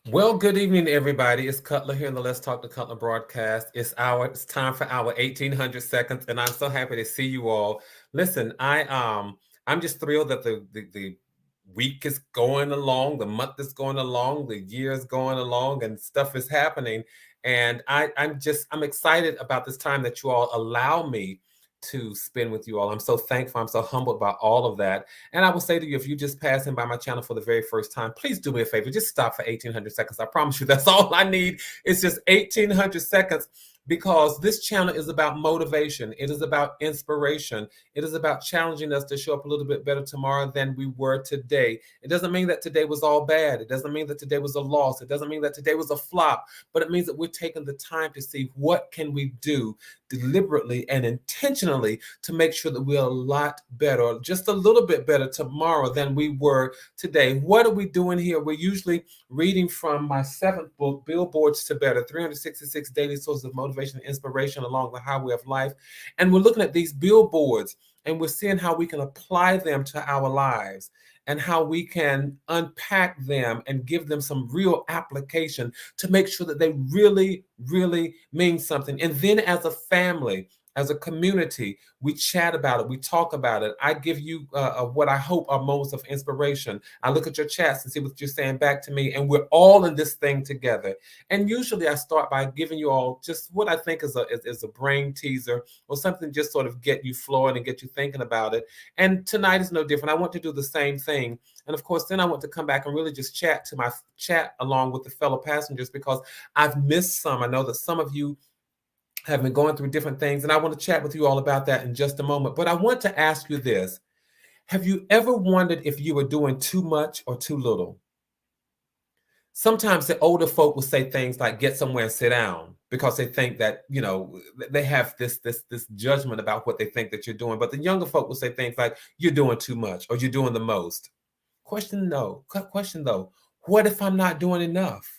Well, good evening, everybody. It's Cutler here in the Let's Talk to Cutler broadcast. It's time for our 1800 seconds, and I'm so happy to see you all. Listen, I'm just thrilled that the week is going along, the month is going along, the year is going along, and stuff is happening. And I'm excited about this time that you all allow me to spend with you all. I'm so thankful. I'm so humbled about all of that. And I will say to you, if you just passing by my channel for the very first time, please do me a favor. Just stop for 1800 seconds. I promise you, that's all I need. It's just 1800 seconds because this channel is about motivation. It is about inspiration. It is about challenging us to show up a little bit better tomorrow than we were today. It doesn't mean that today was all bad. It doesn't mean that today was a loss. It doesn't mean that today was a flop, but it means that we're taking the time to see what can we do deliberately and intentionally to make sure that we're a lot better, just a little bit better tomorrow than we were today. What are we doing here? We're usually reading from my seventh book, Billboards to Better, 366 Daily Sources of Motivation and Inspiration Along the Highway of Life. And we're looking at these billboards and we're seeing how we can apply them to our lives and how we can unpack them and give them some real application to make sure that they really, really mean something. And then as a family, as a community, we chat about it, we talk about it. I give you what I hope are moments of inspiration. I look at your chats and see what you're saying back to me, and we're all in this thing together. And usually I start by giving you all just what I think is a brain teaser or something just sort of get you flowing and get you thinking about it. And tonight is no different. I want to do the same thing. And of course, then I want to come back and really just chat along with the fellow passengers because I've missed some. I know that some of you have been going through different things, and I want to chat with you all about that in just a moment. But I want to ask you this. Have you ever wondered if you were doing too much or too little? Sometimes the older folk will say things like get somewhere and sit down because they think that, they have this judgment about what they think that you're doing. But the younger folk will say things like you're doing too much or you're doing the most. Question though, what if I'm not doing enough?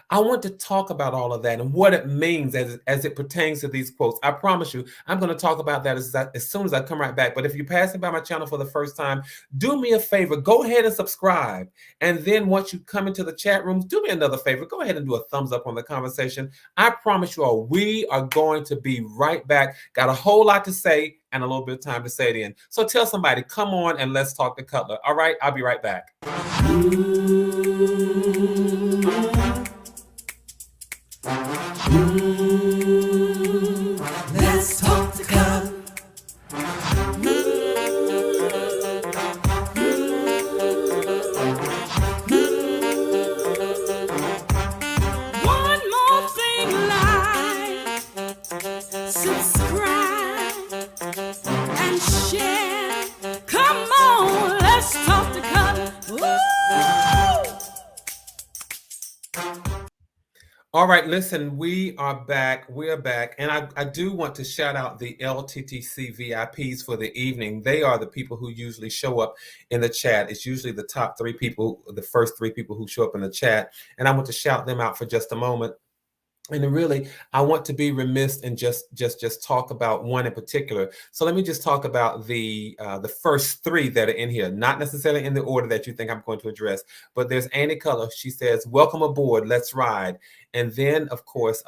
I want to talk about all of that and what it means as it pertains to these quotes. I promise you, I'm going to talk about that as soon as I come right back. But if you're passing by my channel for the first time, do me a favor. Go ahead and subscribe. And then once you come into the chat rooms, do me another favor. Go ahead and do a thumbs up on the conversation. I promise you all, we are going to be right back. Got a whole lot to say and a little bit of time to say it in. So tell somebody, come on and let's talk to Cutler. All right, I'll be right back. Let's talk to Cutler. One more thing, like, subscribe, and share. Come on, let's talk to Cutler. All right, listen, we are back. We're back. And I do want to shout out the LTTC VIPs for the evening. They are the people who usually show up in the chat. It's usually the top three people, the first three people who show up in the chat. And I want to shout them out for just a moment. And really, I want to be remiss and just talk about one in particular. So let me just talk about the first three that are in here, not necessarily in the order that you think I'm going to address. But there's Annie Culler. She says, "Welcome aboard. Let's ride." And then, of course,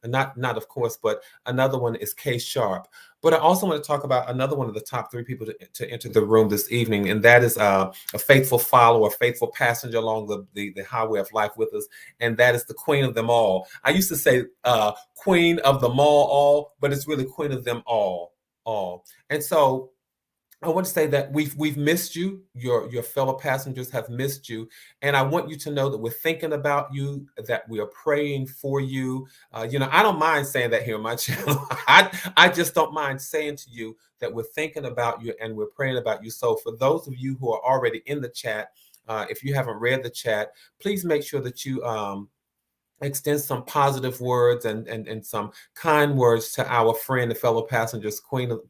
not of course, but another one is Kay Sharp. But I also want to talk about another one of the top three people to enter the room this evening, and that is a faithful follower, a faithful passenger along the highway of life with us, and that is the queen of them all. I used to say queen of them all, but it's really queen of them all. And so I want to say that we've missed you. Your fellow passengers have missed you, and I want you to know that we're thinking about you, that we are praying for you. I don't mind saying that here on my channel. I just don't mind saying to you that we're thinking about you and we're praying about you. So for those of you who are already in the chat, if you haven't read the chat, please make sure that you extend some positive words and some kind words to our friend, the fellow passengers, queen of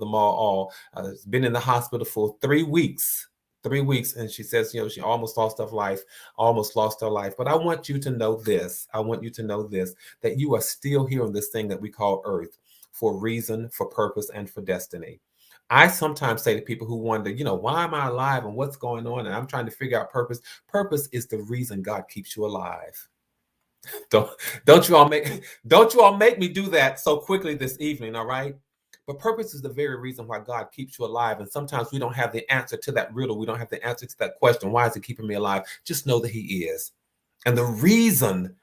them all. Has been in the hospital for 3 weeks. 3 weeks, and she says, she almost lost her life, But I want you to know this. That you are still here on this thing that we call Earth for reason, for purpose, and for destiny. I sometimes say to people who wonder, why am I alive and what's going on? And I'm trying to figure out purpose. Purpose is the reason God keeps you alive. Don't don't you all make me do that so quickly this evening, all right? But purpose is the very reason why God keeps you alive. And sometimes we don't have the answer to that riddle. We don't have the answer to that question. Why is he keeping me alive? Just know that he is. And the reason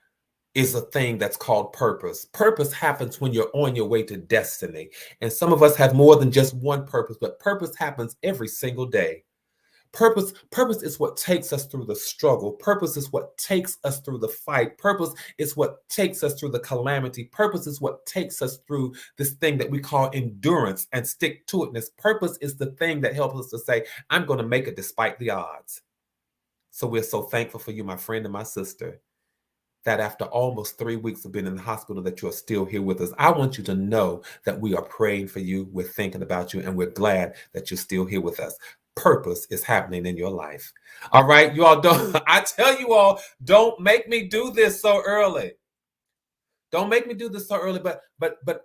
is a thing that's called purpose. Purpose happens when you're on your way to destiny. And some of us have more than just one purpose, but purpose happens every single day. Purpose is what takes us through the struggle. Purpose is what takes us through the fight. Purpose is what takes us through the calamity. Purpose is what takes us through this thing that we call endurance and stick-to-itness. Purpose is the thing that helps us to say, I'm going to make it despite the odds. So we're so thankful for you, my friend and my sister, that after almost 3 weeks of being in the hospital, that you're still here with us. I want you to know that we are praying for you. We're thinking about you, and we're glad that you're still here with us. Purpose is happening in your life. All right, you all don't, I tell you all, don't make me do this so early. Don't make me do this so early, but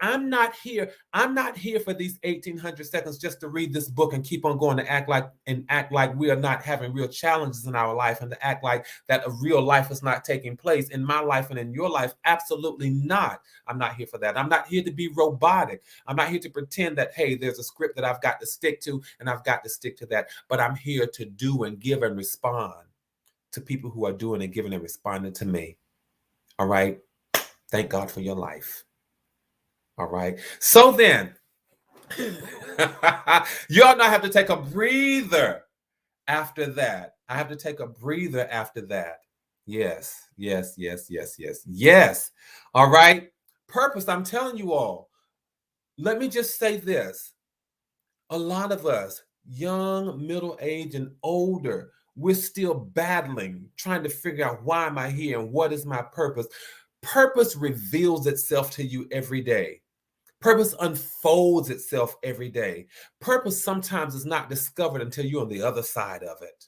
I'm not here. I'm not here for these 1,800 seconds just to read this book and keep on going to act like we are not having real challenges in our life and to act like that a real life is not taking place in my life and in your life. Absolutely not. I'm not here for that. I'm not here to be robotic. I'm not here to pretend that, hey, there's a script that I've got to stick to and I've got to stick to that. But I'm here to do and give and respond to people who are doing and giving and responding to me. All right. Thank God for your life. All right. So then, you all now have to take a breather after that. I have to take a breather after that. Yes. All right. Purpose, I'm telling you all. Let me just say this. A lot of us, young, middle age, and older, we're still battling, trying to figure out why am I here and what is my purpose. Purpose reveals itself to you every day. Purpose unfolds itself every day. Purpose sometimes is not discovered until you're on the other side of it.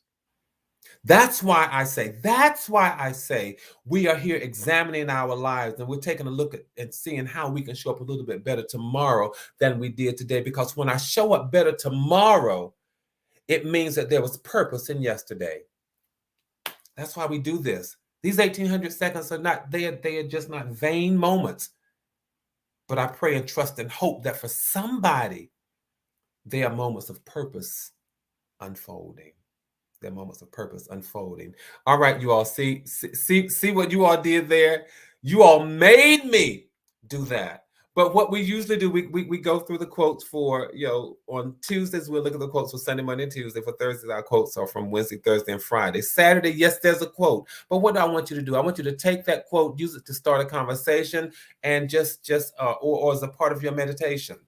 That's why I say we are here examining our lives and we're taking a look at and seeing how we can show up a little bit better tomorrow than we did today. Because when I show up better tomorrow, it means that there was purpose in yesterday. That's why we do this. These 1,800 seconds are not, they are just not vain moments. But I pray and trust and hope that for somebody, they are moments of purpose unfolding. They're moments of purpose unfolding. All right, you all see what you all did there? You all made me do that. But what we usually do, we go through the quotes for, on Tuesdays, we'll look at the quotes for Sunday, Monday, and Tuesday. For Thursdays, our quotes are from Wednesday, Thursday, and Friday. Saturday, yes, there's a quote. But what do I want you to do? I want you to take that quote, use it to start a conversation, and or as a part of your meditation.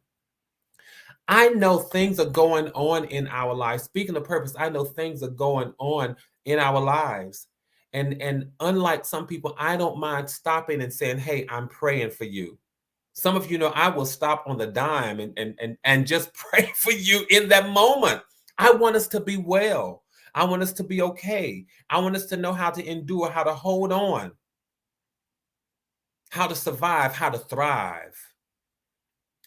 I know things are going on in our lives. Speaking of purpose, I know things are going on in our lives. And unlike some people, I don't mind stopping and saying, hey, I'm praying for you. Some of you know I will stop on the dime and just pray for you in that moment. I want us to be well. I want us to be okay. I want us to know how to endure, how to hold on, how to survive, how to thrive,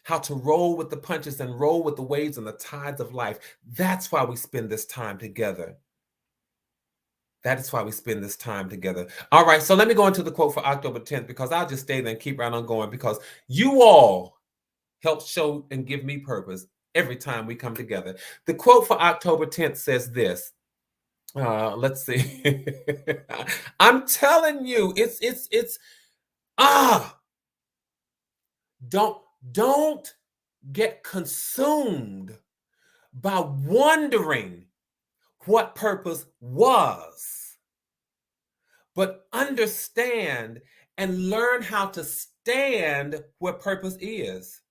how to roll with the punches and roll with the waves and the tides of life. That's why we spend this time together. That is why we spend this time together. All right, so let me go into the quote for October 10th because I'll just stay there and keep right on going because you all help show and give me purpose every time we come together. The quote for October 10th says this. Let's see. I'm telling you, don't get consumed by wondering what purpose was, but understand and learn how to stand where purpose is.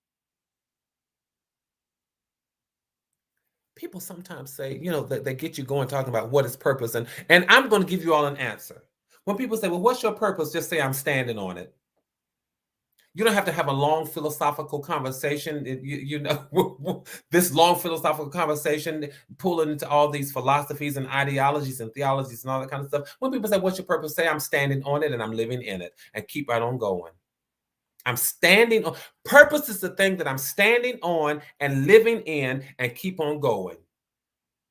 People sometimes say, that they get you going talking about what is purpose, and I'm going to give you all an answer. When people say, well, what's your purpose? Just say, I'm standing on it. You don't have to have a long philosophical conversation. This long philosophical conversation, pulling into all these philosophies and ideologies and theologies and all that kind of stuff. When people say, what's your purpose? Say, I'm standing on it and I'm living in it, and keep right on going. I'm standing on. Purpose is the thing that I'm standing on and living in and keep on going.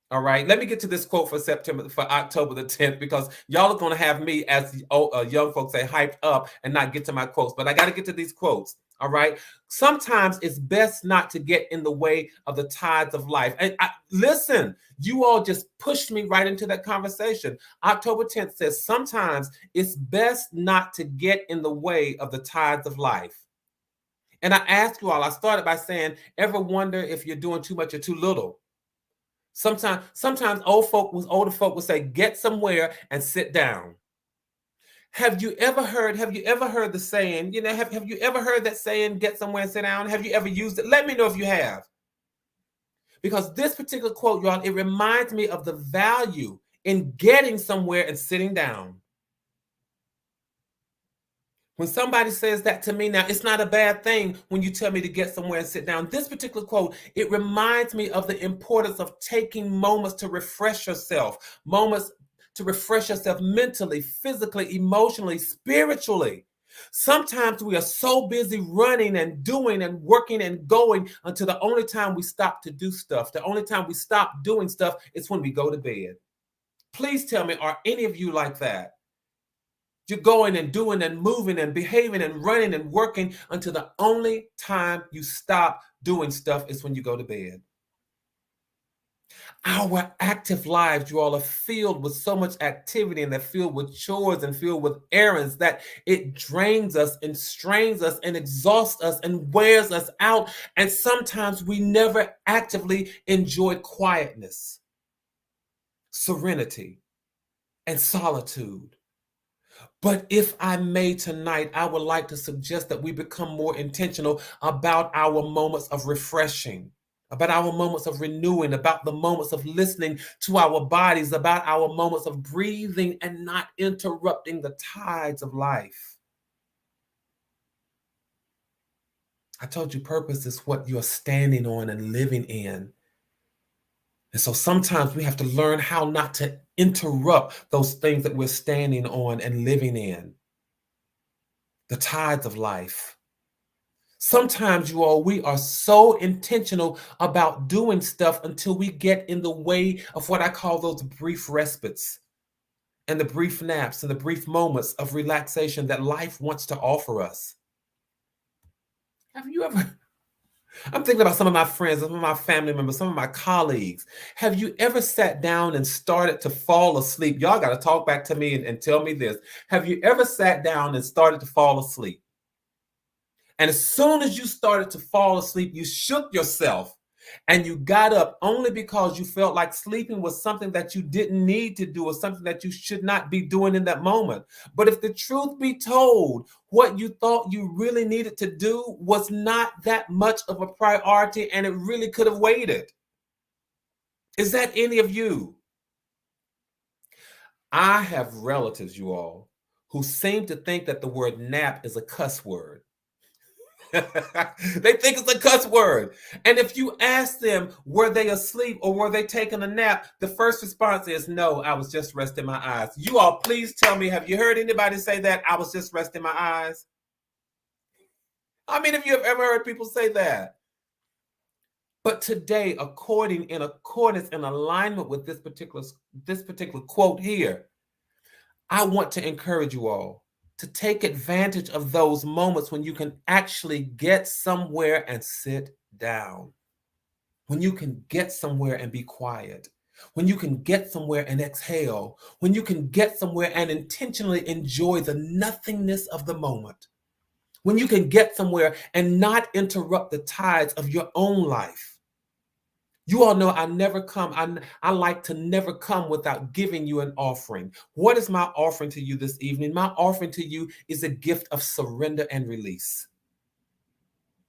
All right, let me get to this quote for October the 10th, because y'all are going to have me, as young folks say, hyped up and not get to my quotes. But I got to get to these quotes. All right. Sometimes it's best not to get in the way of the tides of life. And listen, you all just pushed me right into that conversation. October 10th says sometimes it's best not to get in the way of the tides of life. And I asked you all, I started by saying, ever wonder if you're doing too much or too little? Sometimes older folk will say, get somewhere and sit down. Have you ever heard the saying, have you ever heard that saying, get somewhere and sit down? Have you ever used it? Let me know if you have. Because this particular quote, y'all, it reminds me of the value in getting somewhere and sitting down. When somebody says that to me now, it's not a bad thing when you tell me to get somewhere and sit down. This particular quote, it reminds me of the importance of taking moments to refresh yourself, moments to refresh yourself mentally, physically, emotionally, spiritually. Sometimes we are so busy running and doing and working and going until the only time we stop to do stuff, the only time we stop doing stuff is when we go to bed. Please tell me, are any of you like that? You're going and doing and moving and behaving and running and working until the only time you stop doing stuff is when you go to bed. Our active lives, you all, are filled with so much activity, and they're filled with chores and filled with errands that it drains us and strains us and exhausts us and wears us out. And sometimes we never actively enjoy quietness, serenity, and solitude. But if I may tonight, I would like to suggest that we become more intentional about our moments of refreshing, about our moments of renewing, about the moments of listening to our bodies, about our moments of breathing and not interrupting the tides of life. I told you purpose is what you're standing on and living in. And so sometimes we have to learn how not to interrupt those things that we're standing on and living in. The tides of life. Sometimes, you all, we are so intentional about doing stuff until we get in the way of what I call those brief respites and the brief naps and the brief moments of relaxation that life wants to offer us. Have you ever... I'm thinking about some of my friends, some of my family members, some of my colleagues. Have you ever sat down and started to fall asleep? Y'all got to talk back to me and tell me this. Have you ever sat down and started to fall asleep? And as soon as you started to fall asleep, you shook yourself and you got up only because you felt like sleeping was something that you didn't need to do or something that you should not be doing in that moment. But if the truth be told, what you thought you really needed to do was not that much of a priority, and it really could have waited. Is that any of you? I have relatives, you all, who seem to think that the word nap is a cuss word. They think it's a cuss word. And if you ask them, were they asleep or were they taking a nap? The first response is, no, I was just resting my eyes. You all, please tell me, have you heard anybody say that? I was just resting my eyes. How many of you have ever heard people say that? But today, in accordance, in alignment with this particular quote here, I want to encourage you all to take advantage of those moments when you can actually get somewhere and sit down, when you can get somewhere and be quiet, when you can get somewhere and exhale, when you can get somewhere and intentionally enjoy the nothingness of the moment, when you can get somewhere and not interrupt the tides of your own life. You all know I like to never come without giving you an offering. What is my offering to you this evening? My offering to you is a gift of surrender and release.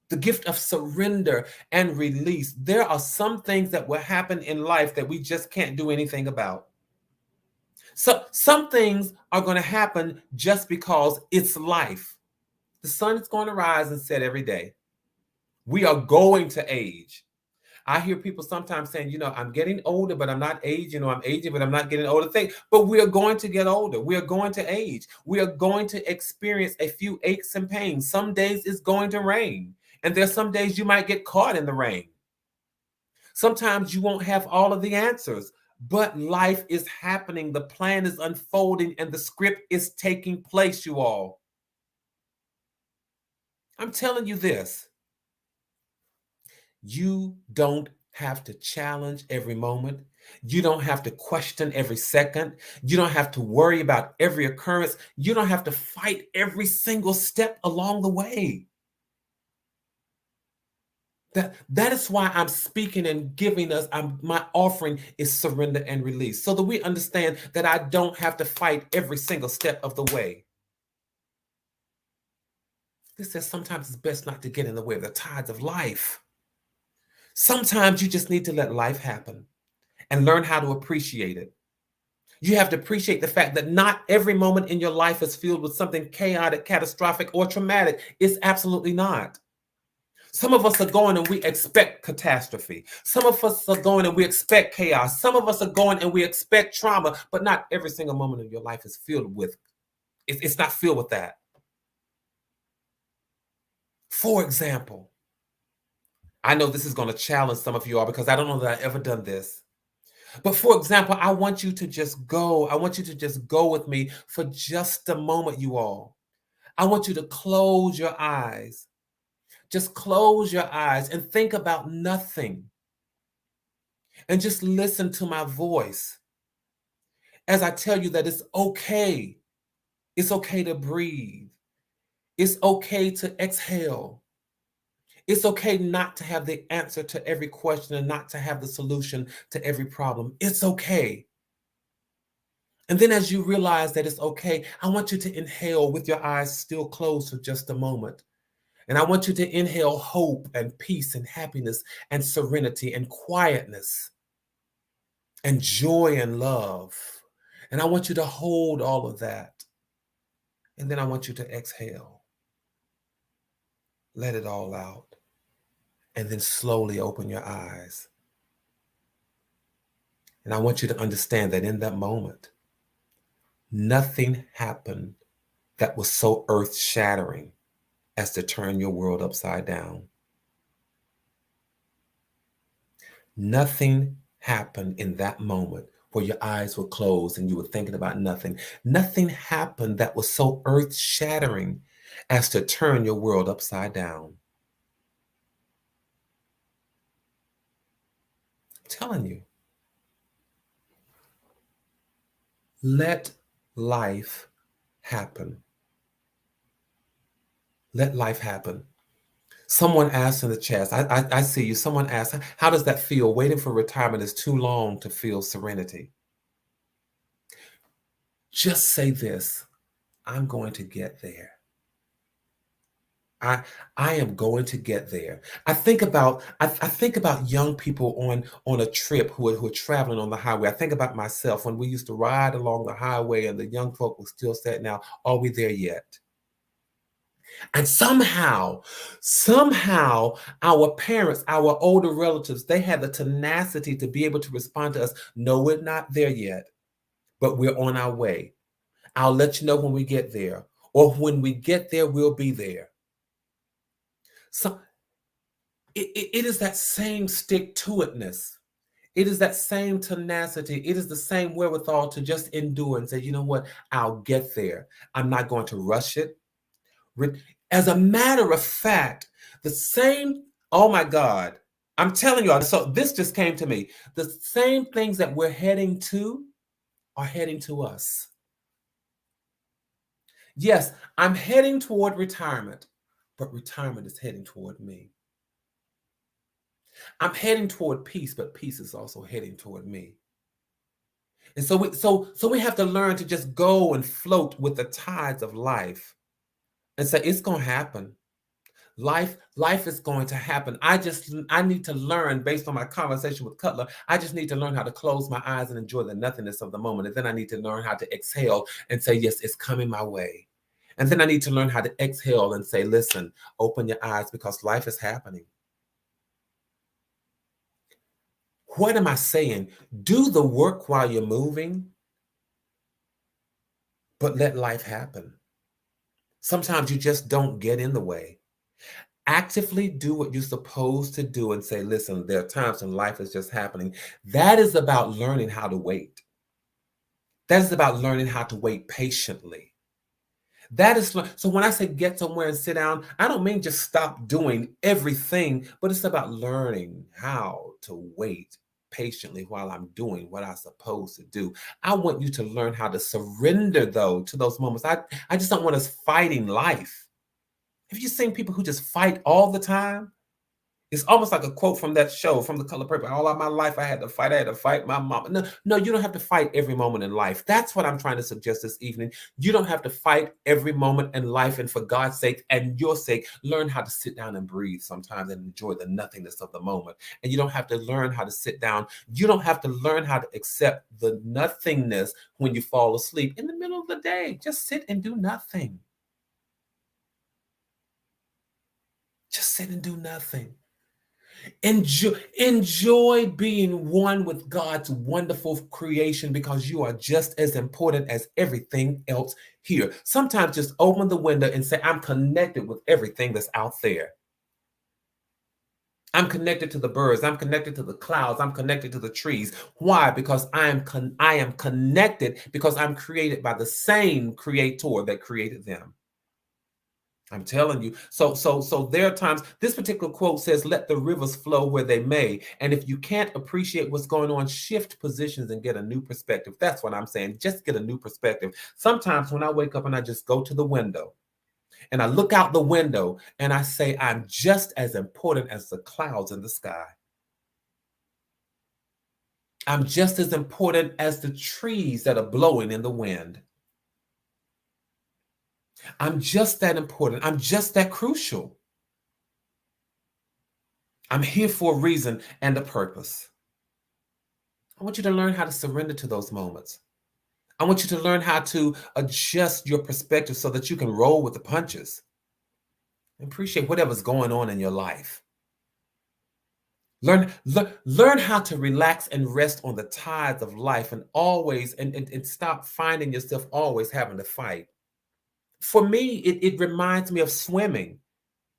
The gift of surrender and release. There are some things that will happen in life that we just can't do anything about. So some things are going to happen just because it's life. The sun is going to rise and set every day. We are going to age. I hear people sometimes saying, I'm getting older, but I'm not aging, or I'm aging, but I'm not getting older. But we are going to get older. We are going to age. We are going to experience a few aches and pains. Some days it's going to rain, and there's some days you might get caught in the rain. Sometimes you won't have all of the answers, but life is happening. The plan is unfolding, and the script is taking place, you all. I'm telling you this. You don't have to challenge every moment. You don't have to question every second. You don't have to worry about every occurrence. You don't have to fight every single step along the way. That is why I'm speaking and giving us, my offering is surrender and release, so that we understand that I don't have to fight every single step of the way. This says sometimes it's best not to get in the way of the tides of life. Sometimes you just need to let life happen and learn how to appreciate it. You have to appreciate the fact that not every moment in your life is filled with something chaotic, catastrophic, or traumatic. It's absolutely not. Some of us are going and we expect catastrophe. Some of us are going and we expect chaos. Some of us are going and we expect trauma, but not every single moment of your life is filled with, it's not filled with that. For example, I know this is going to challenge some of you all because I don't know that I've ever done this. But for example, I want you to just go. I want you to just go with me for just a moment, you all. I want you to close your eyes. Just close your eyes and think about nothing. And just listen to my voice as I tell you that it's okay. It's okay to breathe. It's okay to exhale. It's okay not to have the answer to every question and not to have the solution to every problem. It's okay. And then as you realize that it's okay, I want you to inhale with your eyes still closed for just a moment. And I want you to inhale hope and peace and happiness and serenity and quietness and joy and love. And I want you to hold all of that. And then I want you to exhale. Let it all out. And then slowly open your eyes. And I want you to understand that in that moment, nothing happened that was so earth-shattering as to turn your world upside down. Nothing happened in that moment where your eyes were closed and you were thinking about nothing. Nothing happened that was so earth-shattering as to turn your world upside down. I'm telling you. Let life happen. Let life happen. Someone asked in the chat, I see you. Someone asked, how does that feel? Waiting for retirement is too long to feel serenity. Just say this, I'm going to get there. I am going to get there. I think about young people on a trip who are traveling on the highway. I think about myself when we used to ride along the highway and the young folk were still saying, now, are we there yet? And somehow our parents, our older relatives, they had the tenacity to be able to respond to us. No, we're not there yet, but we're on our way. I'll let you know when we get there, or when we get there, we'll be there. So it is that same stick-to-itness. It is that same tenacity. It is the same wherewithal to just endure and say, you know what, I'll get there. I'm not going to rush it. As a matter of fact, the same, oh my God, I'm telling you, so this just came to me. The same things that we're heading to are heading to us. Yes, I'm heading toward retirement, but retirement is heading toward me. I'm heading toward peace, but peace is also heading toward me. And so we have to learn to just go and float with the tides of life and say, it's going to happen. Life is going to happen. I need to learn, based on my conversation with Cutler, I just need to learn how to close my eyes and enjoy the nothingness of the moment. And then I need to learn how to exhale and say, yes, it's coming my way. And then I need to learn how to exhale and say, listen, open your eyes because life is happening. What am I saying? Do the work while you're moving, but let life happen. Sometimes you just don't get in the way. Actively do what you're supposed to do and say, listen, there are times when life is just happening. That is about learning how to wait. That is about learning how to wait patiently. That is so when I say get somewhere and sit down, I don't mean just stop doing everything, but it's about learning how to wait patiently while I'm doing what I'm supposed to do. I want you to learn how to surrender though to those moments. I just don't want us fighting life. Have you seen people who just fight all the time? It's almost like a quote from that show, from The Color Purple. All of my life, I had to fight. I had to fight my mom. No, no, you don't have to fight every moment in life. That's what I'm trying to suggest this evening. You don't have to fight every moment in life. And for God's sake and your sake, learn how to sit down and breathe sometimes and enjoy the nothingness of the moment. And you don't have to learn how to sit down. You don't have to learn how to accept the nothingness when you fall asleep in the middle of the day. Just sit and do nothing. Just sit and do nothing. Enjoy being one with God's wonderful creation because you are just as important as everything else here. Sometimes just open the window and say, I'm connected with everything that's out there. I'm connected to the birds. I'm connected to the clouds. I'm connected to the trees. Why? Because I am connected because I'm created by the same creator that created them. I'm telling you. So there are times, this particular quote says, let the rivers flow where they may. And if you can't appreciate what's going on, shift positions and get a new perspective. That's what I'm saying. Just get a new perspective. Sometimes when I wake up and I just go to the window and I look out the window and I say, I'm just as important as the clouds in the sky. I'm just as important as the trees that are blowing in the wind. I'm just that important. I'm just that crucial. I'm here for a reason and a purpose. I want you to learn how to surrender to those moments. I want you to learn how to adjust your perspective so that you can roll with the punches. Appreciate whatever's going on in your life. Learn how to relax and rest on the tides of life and always and stop finding yourself always having to fight. For me, it reminds me of swimming.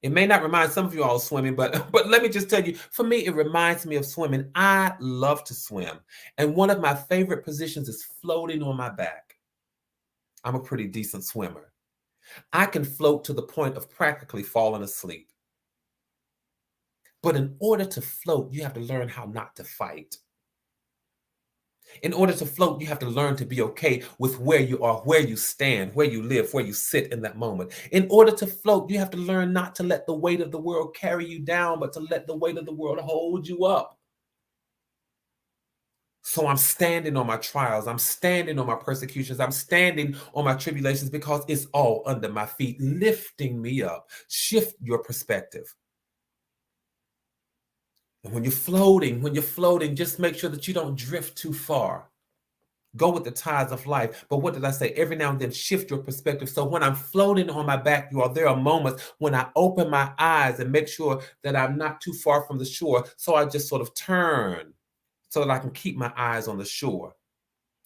It may not remind some of you all of swimming, but let me just tell you, for me, it reminds me of swimming. I love to swim. And one of my favorite positions is floating on my back. I'm a pretty decent swimmer. I can float to the point of practically falling asleep. But in order to float, you have to learn how not to fight. In order to float, you have to learn to be okay with where you are, where you stand, where you live, where you sit in that moment. In order to float, you have to learn not to let the weight of the world carry you down, but to let the weight of the world hold you up. So I'm standing on my trials. I'm standing on my persecutions. I'm standing on my tribulations because it's all under my feet, lifting me up. Shift your perspective. And when you're floating, just make sure that you don't drift too far. Go with the tides of life. But what did I say? Every now and then, shift your perspective. So when I'm floating on my back, you all, there are moments when I open my eyes and make sure that I'm not too far from the shore. So I just sort of turn so that I can keep my eyes on the shore.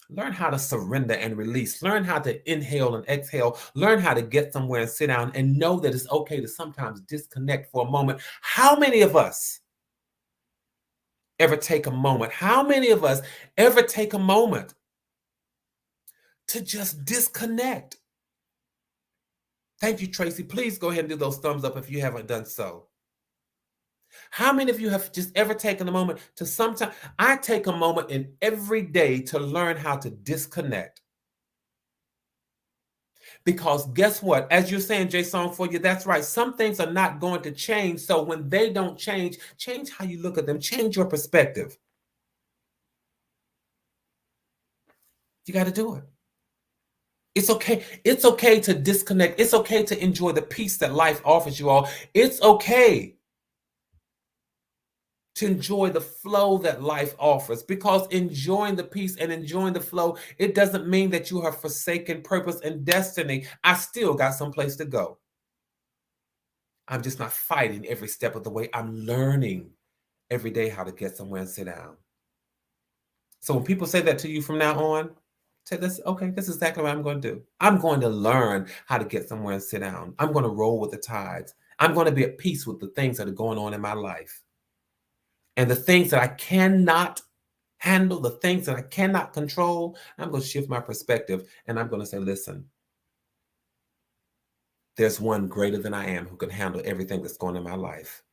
Learn how to surrender and release. Learn how to inhale and exhale. Learn how to get somewhere and sit down and know that it's okay to sometimes disconnect for a moment. How many of us ever take a moment? How many of us ever take a moment to just disconnect? Thank you, Tracy. Please go ahead and do those thumbs up if you haven't done so. How many of you have just ever taken a moment to sometimes? I take a moment in every day to learn how to disconnect. Because guess what? As you're saying, Jason, for you, that's right. Some things are not going to change. So when they don't change how you look at them, change your perspective. You got to do it. It's okay. It's okay to disconnect. It's okay to enjoy the peace that life offers you all. It's okay to enjoy the flow that life offers, because enjoying the peace and enjoying the flow, it doesn't mean that you have forsaken purpose and destiny. I still got someplace to go. I'm just not fighting every step of the way. I'm learning every day how to get somewhere and sit down. So when people say that to you from now on, say this, okay, this is exactly what I'm going to do. I'm going to learn how to get somewhere and sit down. I'm going to roll with the tides. I'm going to be at peace with the things that are going on in my life. And the things that I cannot handle, the things that I cannot control, I'm going to shift my perspective and I'm going to say, listen, there's one greater than I am who can handle everything that's going on in my life.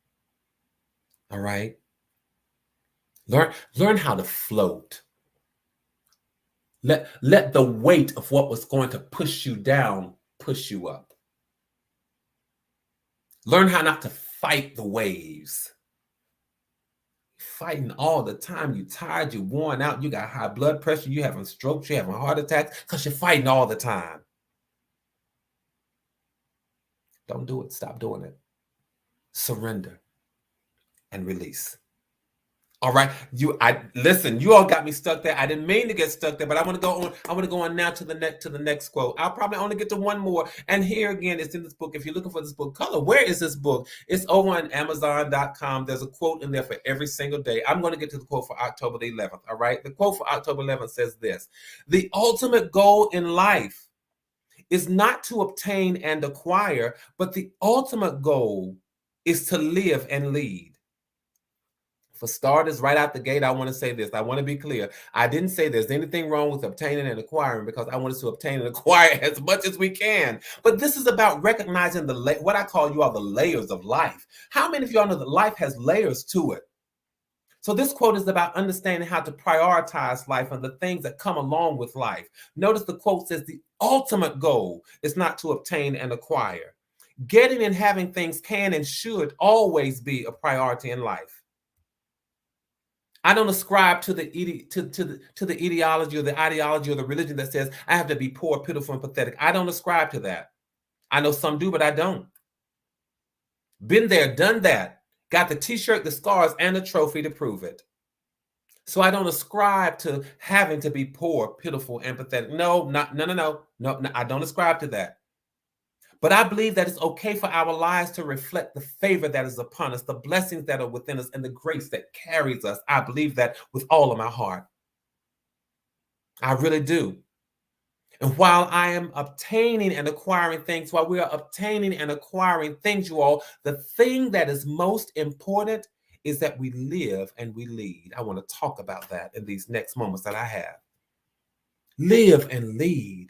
All right? Learn how to float. Let the weight of what was going to push you down push you up. Learn how not to fight the waves. Fighting all the time. You're tired, you're worn out, you got high blood pressure, you're having strokes, you're having heart attacks because you're fighting all the time. Don't do it. Stop doing it. Surrender and release. All right. Listen, you all got me stuck there. I didn't mean to get stuck there, but I want to go on. I want to go on now to the next quote. I'll probably only get to one more. And here again, it's in this book. If you're looking for this book, Color, where is this book? It's over on Amazon.com. There's a quote in there for every single day. I'm going to get to the quote for October the 11th. All right. The quote for October 11th says this: the ultimate goal in life is not to obtain and acquire, but the ultimate goal is to live and lead. For starters, right out the gate, I want to say this. I want to be clear. I didn't say there's anything wrong with obtaining and acquiring, because I want us to obtain and acquire as much as we can. But this is about recognizing what I call you all the layers of life. How many of y'all know that life has layers to it? So this quote is about understanding how to prioritize life and the things that come along with life. Notice the quote says the ultimate goal is not to obtain and acquire. Getting and having things can and should always be a priority in life. I don't ascribe to the ideology or the ideology or the religion that says I have to be poor, pitiful, and pathetic. I don't ascribe to that. I know some do, but I don't. Been there, done that. Got the t-shirt, the scars, and the trophy to prove it. So I don't ascribe to having to be poor, pitiful, and pathetic. No, I don't ascribe to that. But I believe that it's okay for our lives to reflect the favor that is upon us, the blessings that are within us, and the grace that carries us. I believe that with all of my heart. I really do. And while I am obtaining and acquiring things, while we are obtaining and acquiring things, you all, the thing that is most important is that we live and we lead. I want to talk about that in these next moments that I have. Live and lead.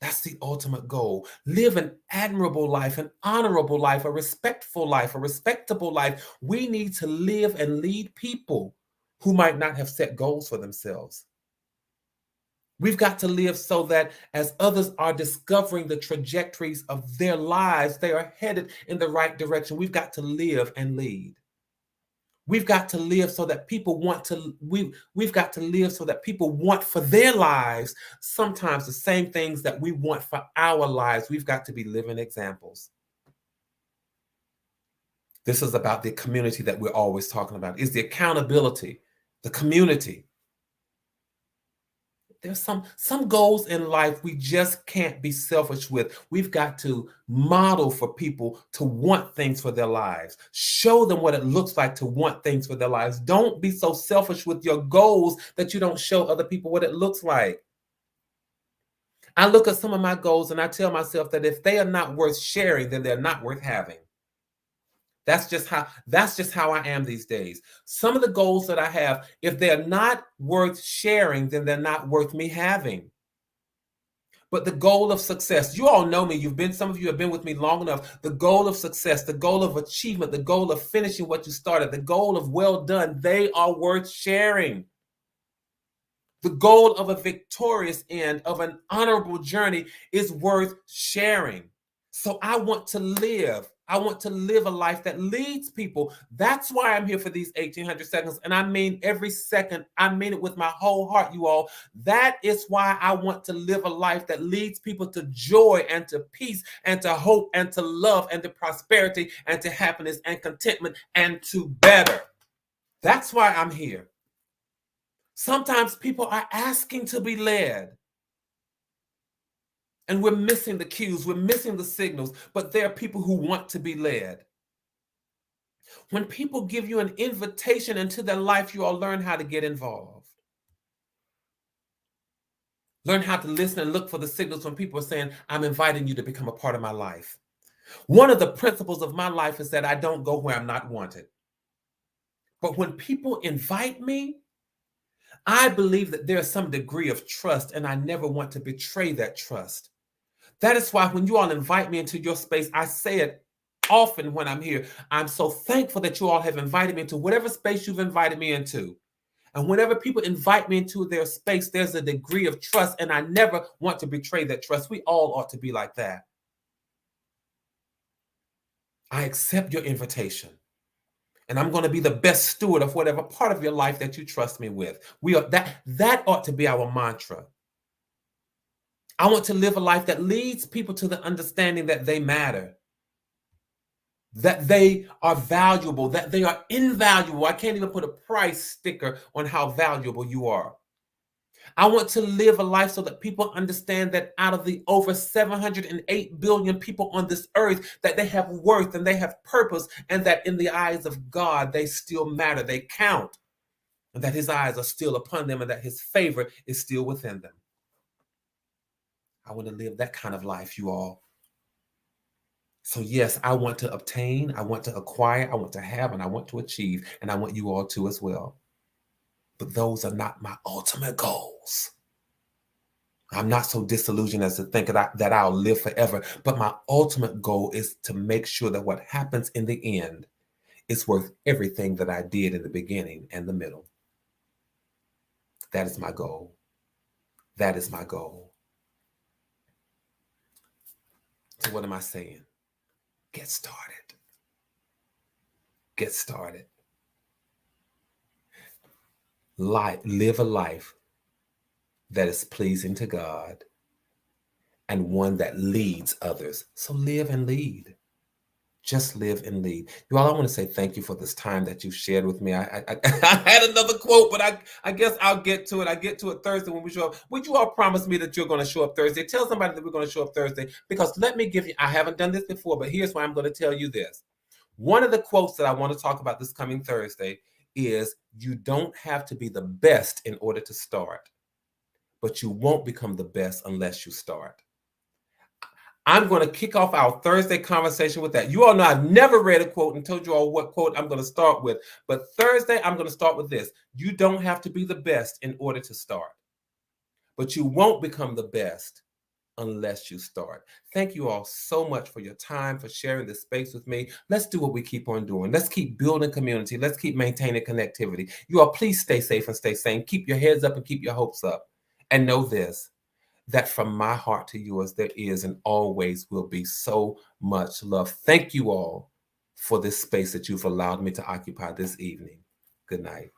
That's the ultimate goal. Live an admirable life, an honorable life, a respectful life, a respectable life. We need to live and lead people who might not have set goals for themselves. We've got to live so that as others are discovering the trajectories of their lives, they are headed in the right direction. We've got to live and lead. We've got to live so that people want to, we've got to live so that people want for their lives sometimes the same things that we want for our lives. We've got to be living examples. This is about the community that we're always talking about. Is the accountability, the community. There's some goals in life we just can't be selfish with. We've got to model for people to want things for their lives. Show them what it looks like to want things for their lives. Don't be so selfish with your goals that you don't show other people what it looks like. I look at some of my goals and I tell myself that if they are not worth sharing, then they're not worth having. That's just how I am these days. Some of the goals that I have, if they're not worth sharing, then they're not worth me having. But the goal of success, you all know me. Some of you have been with me long enough. The goal of success, the goal of achievement, the goal of finishing what you started, the goal of well done, they are worth sharing. The goal of a victorious end, of an honorable journey is worth sharing. So I want to live a life that leads people. That's why I'm here for these 1800 seconds. And I mean every second. I mean it with my whole heart, you all. That is why I want to live a life that leads people to joy and to peace and to hope and to love and to prosperity and to happiness and contentment and to better. That's why I'm here. Sometimes people are asking to be led. And we're missing the cues, we're missing the signals, but there are people who want to be led. When people give you an invitation into their life, you all learn how to get involved. Learn how to listen and look for the signals when people are saying, I'm inviting you to become a part of my life. One of the principles of my life is that I don't go where I'm not wanted. But when people invite me, I believe that there's some degree of trust, and I never want to betray that trust. That is why when you all invite me into your space, I say it often when I'm here. I'm so thankful that you all have invited me into whatever space you've invited me into. And whenever people invite me into their space, there's a degree of trust, and I never want to betray that trust. We all ought to be like that. I accept your invitation, and I'm going to be the best steward of whatever part of your life that you trust me with. That ought to be our mantra. I want to live a life that leads people to the understanding that they matter, that they are valuable, that they are invaluable. I can't even put a price sticker on how valuable you are. I want to live a life so that people understand that out of the over 708 billion people on this earth, that they have worth and they have purpose, and that in the eyes of God, they still matter, they count, and that his eyes are still upon them, and that his favor is still within them. I want to live that kind of life, you all. So yes, I want to obtain, I want to acquire, I want to have, and I want to achieve, and I want you all to as well. But those are not my ultimate goals. I'm not so disillusioned as to think that I'll live forever. But my ultimate goal is to make sure that what happens in the end is worth everything that I did in the beginning and the middle. That is my goal. That is my goal. So what am I saying? Get started. Get started. Live a life that is pleasing to God and one that leads others. So live and lead. Just live and lead. You all, I want to say thank you for this time that you've shared with me. I had another quote, but I guess I'll get to it. I get to it Thursday when we show up. Would you all promise me that you're going to show up Thursday? Tell somebody that we're going to show up Thursday, because let me give you, I haven't done this before, but here's why I'm going to tell you this. One of the quotes that I want to talk about this coming Thursday is, you don't have to be the best in order to start, but you won't become the best unless you start. I'm going to kick off our Thursday conversation with that. You all know I've never read a quote and told you all what quote I'm going to start with. But Thursday, I'm going to start with this. You don't have to be the best in order to start, but you won't become the best unless you start. Thank you all so much for your time, for sharing this space with me. Let's do what we keep on doing. Let's keep building community. Let's keep maintaining connectivity. You all, please stay safe and stay sane. Keep your heads up and keep your hopes up. And know this, that from my heart to yours, there is and always will be so much love. Thank you all for this space that you've allowed me to occupy this evening. Good night.